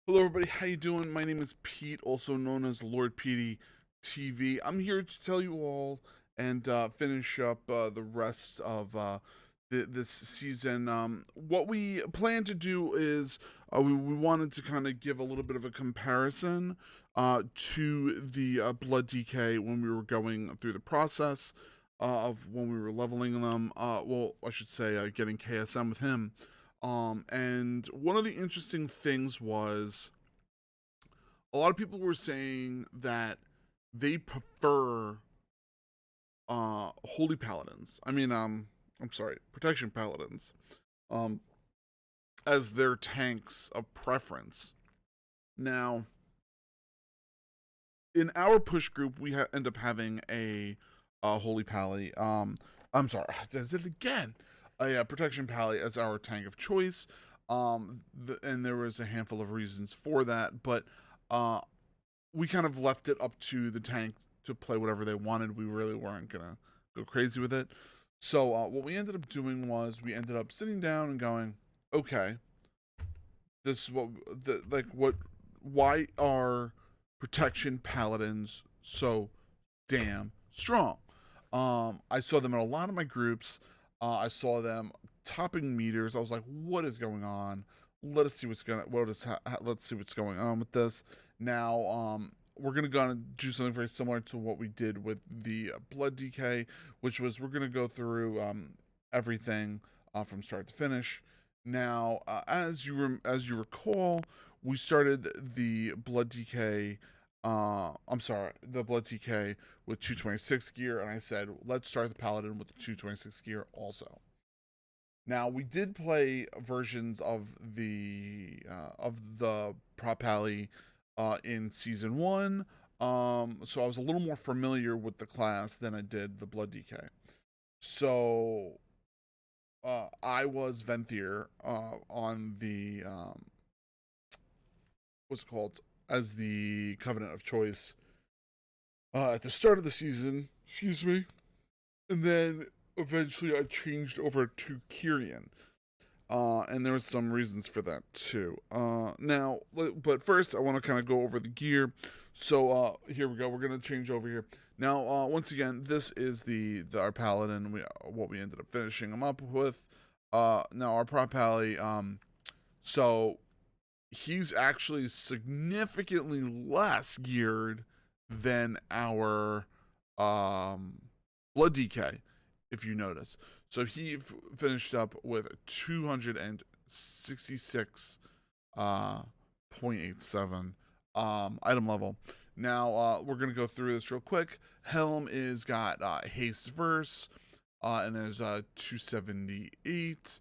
Hello everybody, how you doing? My name is Pete, also known as Lord Petey TV. I'm here to tell you all and finish up the rest of this season. What we plan to do is we wanted to kind of give a little bit of a comparison to the Blood DK when we were going through the process of when we were leveling them. Well, I should say getting KSM with him. And one of the interesting things was a lot of people were saying that they prefer holy paladins. I'm sorry, protection paladins, um, as their tanks of preference. Now, in our push group, we end up having a holy pally. I'm sorry, I did it again. A protection pally as our tank of choice. And there was a handful of reasons for that, but uh, we kind of left it up to the tank to play whatever they wanted. We really weren't gonna go crazy with it. So what we ended up doing was we ended up sitting down and going, okay, this is what why are protection paladins so damn strong? I saw them in a lot of my groups. I saw them topping meters. I was like, what is going on? Let's see what's going on with this. Now, we're gonna do something very similar to what we did with the Blood DK, which was we're gonna go through everything from start to finish. Now, as you recall, we started the Blood DK. I'm sorry, the Blood TK with 226 gear, and I said let's start the Paladin with the 226 gear also. Now we did play versions of the Prop Pally in season one, so I was a little more familiar with the class than I did the Blood DK. So I was Venthyr on the what's it called as the Covenant of Choice at the start of the season. Excuse me, and then eventually I changed over to Kyrian. And there was some reasons for that too. Now, but first I want to kind of go over the gear. So here we go. We're gonna change over here now. Once again, this is our paladin. What we ended up finishing him up with. Now our prop pally. So he's actually significantly less geared than our Blood DK, if you notice. So he finished up with 266 0.87 item level. Now we're gonna go through this real quick. Helm is got haste verse and is 278.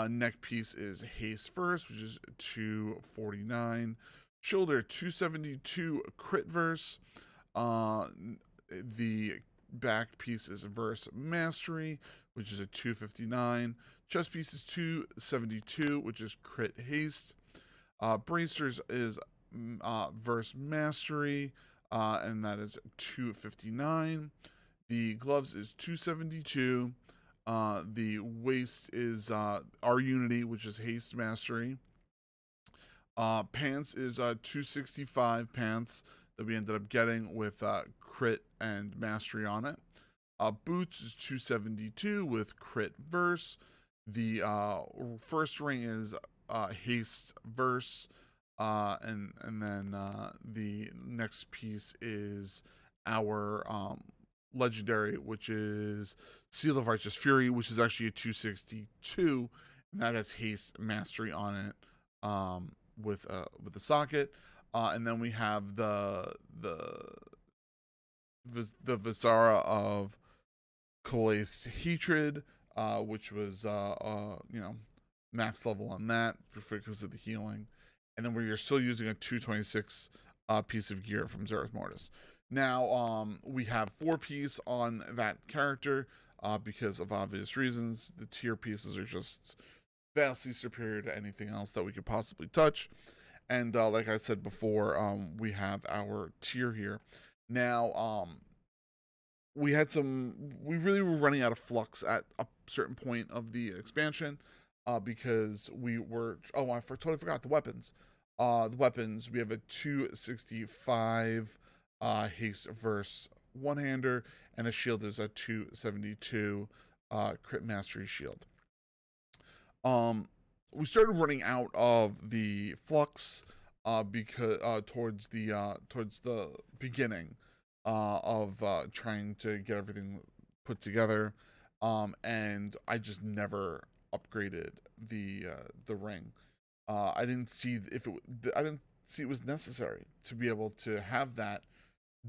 Neck piece is haste verse, which is 249. Shoulder 272 crit verse. The back piece is verse mastery, which is a 259. Chest piece is 272, which is crit haste. Bracers is verse mastery, and that is 259. The gloves is 272. The waist is our unity, which is haste mastery. Pants is 265 pants that we ended up getting with crit and mastery on it. Boots is 272 with crit verse. The first ring is haste verse, and then the next piece is our legendary, which is Seal of Righteous Fury, which is actually a 262, and that has haste mastery on it. With the socket, and then we have the Visara of Coalesced Hatred, which was max level on that because of the healing, and then we are still using a 226 piece of gear from Zereth Mortis. Now we have 4-piece on that character because of obvious reasons. The tier pieces are just vastly superior to anything else that we could possibly touch. And like I said before, we have our tier here. Now, we really were running out of flux at a certain point of the expansion because we were, I totally forgot the weapons. The weapons, we have a 265 haste versus one-hander, and the shield is a 272 crit mastery shield. We started running out of the flux because towards the beginning of trying to get everything put together, and I just never upgraded the ring. I didn't see if I didn't see it was necessary to be able to have that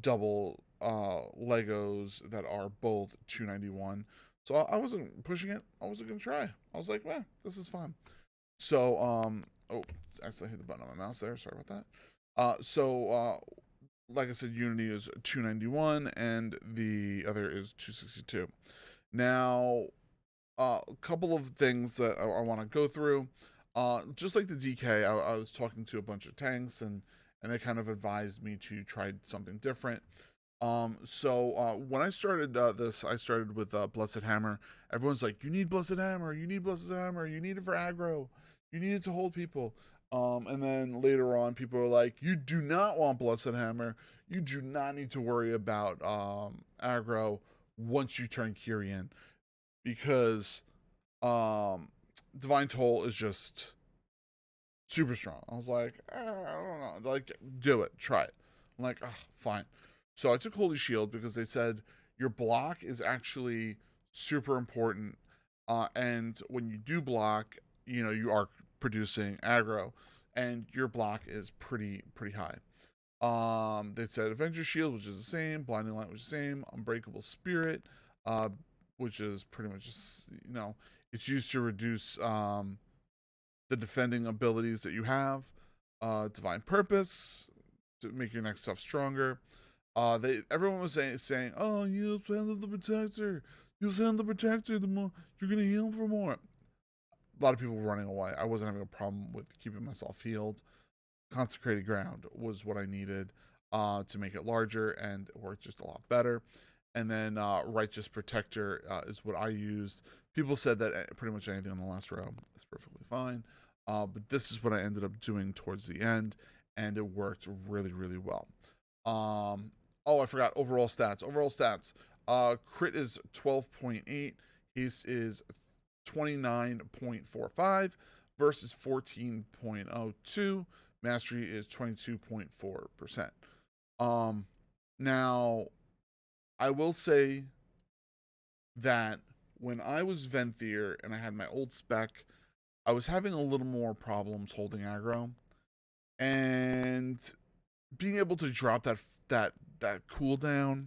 double Legos that are both 291. So I wasn't pushing it. I wasn't gonna try. I was like, well, this is fun. So oh, actually I hit the button on my mouse there. Sorry about that. Like I said, Unity is 291 and the other is 262. Now, a couple of things that I want to go through. Just like the DK, I was talking to a bunch of tanks and they kind of advised me to try something different. When I started this, I started with Blessed Hammer. Everyone's like, you need Blessed Hammer, you need Blessed Hammer, you need it for aggro, you need it to hold people. And then later on, people are like, you do not want Blessed Hammer, you do not need to worry about aggro once you turn Kyrian, because Divine Toll is just super strong. I was like, I don't know. Like, do it, try it. I'm like, oh, fine. So I took Holy Shield because they said your block is actually super important. And when you do block, you are producing aggro, and your block is pretty high. They said Avenger Shield, which is the same, Blinding Light, which is the same, Unbreakable Spirit, which is pretty much just, it's used to reduce the defending abilities that you have. Divine Purpose to make your next stuff stronger. Everyone was saying, oh, use Hand of the Protector. Use Hand of the Protector. The more you're gonna heal for more. A lot of people were running away. I wasn't having a problem with keeping myself healed. Consecrated Ground was what I needed to make it larger, and it worked just a lot better. And then Righteous Protector is what I used. People said that pretty much anything on the last row is perfectly fine. But this is what I ended up doing towards the end, and it worked really well. Oh, I forgot overall stats. Crit is 12.8. Haste is 29.45 versus 14.02. Mastery is 22.4%. Now, I will say that when I was Venthyr and I had my old spec, I was having a little more problems holding aggro, and being able to drop that cooldown,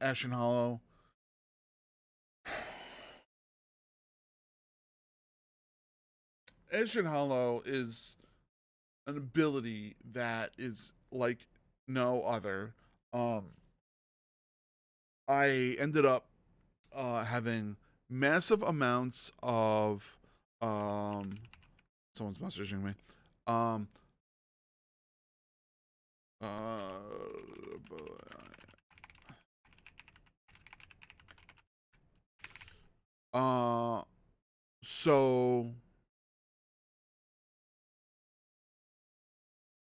Ashen Hollow. Ashen Hollow is an ability that is like no other. I ended up having massive amounts of someone's messaging me. So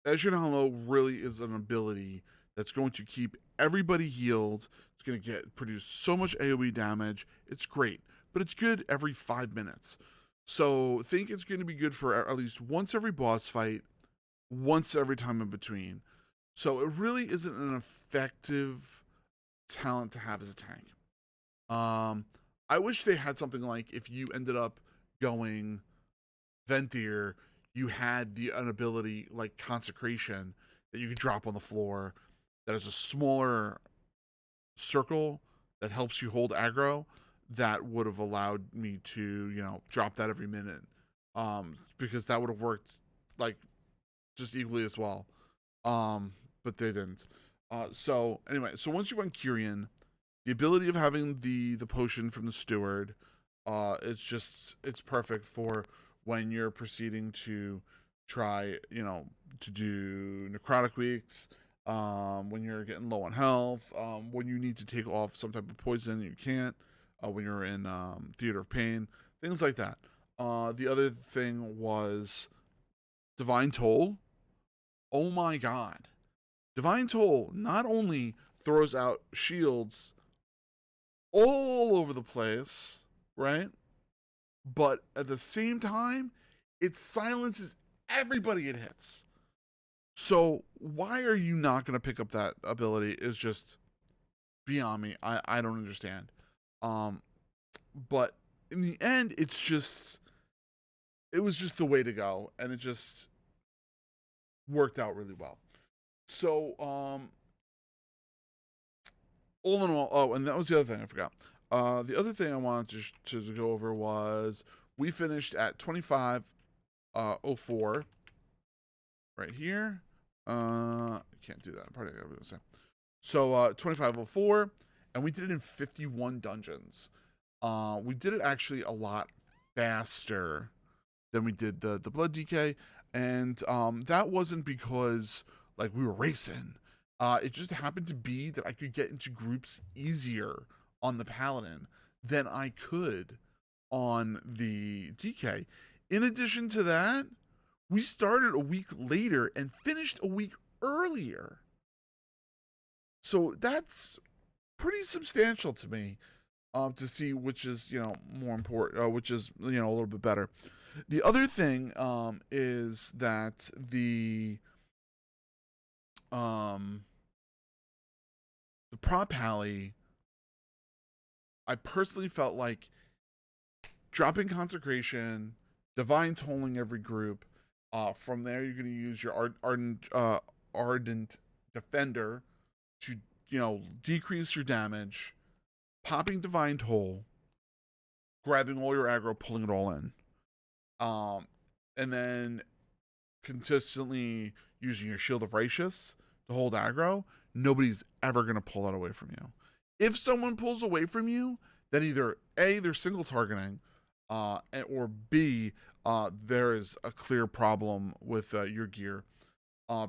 Ashen Hollow really is an ability that's going to keep everybody healed. It's going to produce so much AoE damage. It's great, but it's good every 5 minutes. So think it's going to be good for at least once every boss fight, once every time in between. So it really isn't an effective talent to have as a tank. I wish they had something like, if you ended up going Venthyr, you had an ability like Consecration that you could drop on the floor that is a smaller circle that helps you hold aggro. That would have allowed me to, drop that every minute. Because that would have worked like just equally as well. But they didn't. So anyway, so once you went Kyrian, the ability of having the potion from the steward, it's perfect for when you're proceeding to try, to do necrotic weeks, when you're getting low on health, when you need to take off some type of poison and you can't, when you're in Theater of Pain, things like that. The other thing was Divine Toll, oh my god. Divine Toll not only throws out shields all over the place, right? But at the same time, it silences everybody it hits. So why are you not going to pick up that ability is just beyond me. I don't understand. Um, but in the end, it was just the way to go, and it just worked out really well. So all in all, oh, and that was the other thing I forgot. The other thing I wanted to go over was we finished at 2504 right here. I can't do that. Probably gonna say. So 2504, and we did it in 51 dungeons. We did it actually a lot faster than we did the blood DK, and that wasn't because like we were racing. It just happened to be that I could get into groups easier on the Paladin than I could on the DK. In addition to that, we started a week later and finished a week earlier. So that's pretty substantial to me, to see which is, more important, which is, a little bit better. The other thing is that the prop pally, I personally felt like dropping consecration, divine tolling every group. From there, you're going to use your ardent defender to decrease your damage, popping divine toll, grabbing all your aggro, pulling it all in, and then consistently using your shield of righteous to hold aggro. Nobody's ever going to pull that away from you. If someone pulls away from you, then either A, they're single targeting, or B, there is a clear problem with your gear,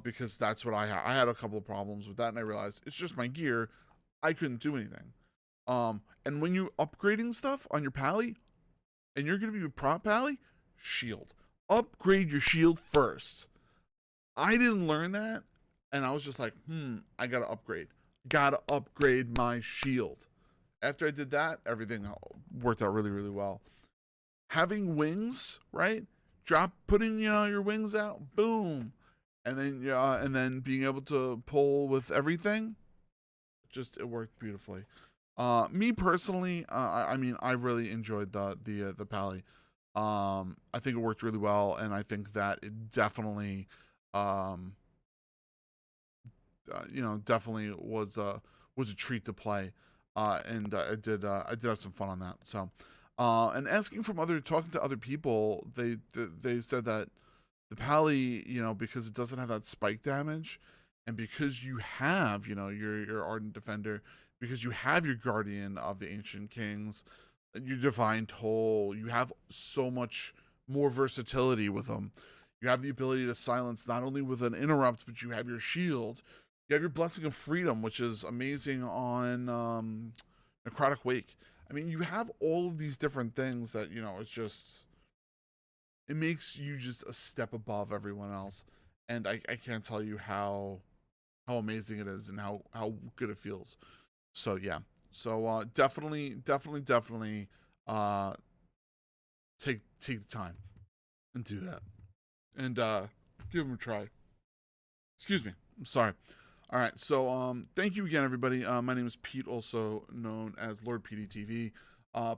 because that's what I had. I had a couple of problems with that, and I realized it's just my gear. I couldn't do anything. And when you're upgrading stuff on your pally, and you're going to be a prop pally, shield. Upgrade your shield first. I didn't learn that, and I was just like, I gotta upgrade. Gotta upgrade my shield. After I did that, everything worked out really, really well. Having wings, right? Putting your wings out, boom, and then being able to pull with everything. It worked beautifully. Me personally, I mean, I really enjoyed the pally. I think it worked really well, and I think that it definitely, definitely was a treat to play, and I did have some fun on that. So, and talking to other people, they said that the pally, because it doesn't have that spike damage, and because you have, your ardent defender, because you have your guardian of the ancient kings, your divine toll, you have so much more versatility with them. You have the ability to silence not only with an interrupt, but you have your shield. You have your blessing of freedom, which is amazing on necrotic wake. I mean, you have all of these different things that it makes you just a step above everyone else, and I can't tell you how amazing it is and how good it feels. So yeah, so definitely take the time and do that, and give them a try. Excuse me, I'm sorry. All right, so thank you again, everybody. My name is Pete, also known as Lord PDTV.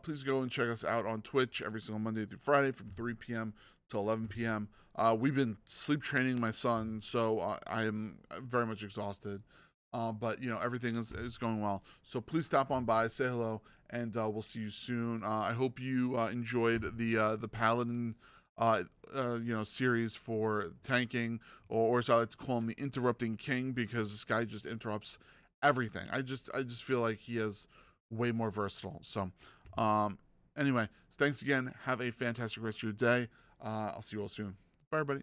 Please go and check us out on Twitch every single Monday through Friday from 3 p.m. to 11 p.m. We've been sleep training my son, so I am very much exhausted. But everything is going well. So please stop on by, say hello, and we'll see you soon. I hope you enjoyed the Paladin series for tanking, or as I like to call him, the interrupting king, because this guy just interrupts everything. I just feel like he is way more versatile. So anyway, thanks again. Have a fantastic rest of your day. I'll see you all soon. Bye, everybody.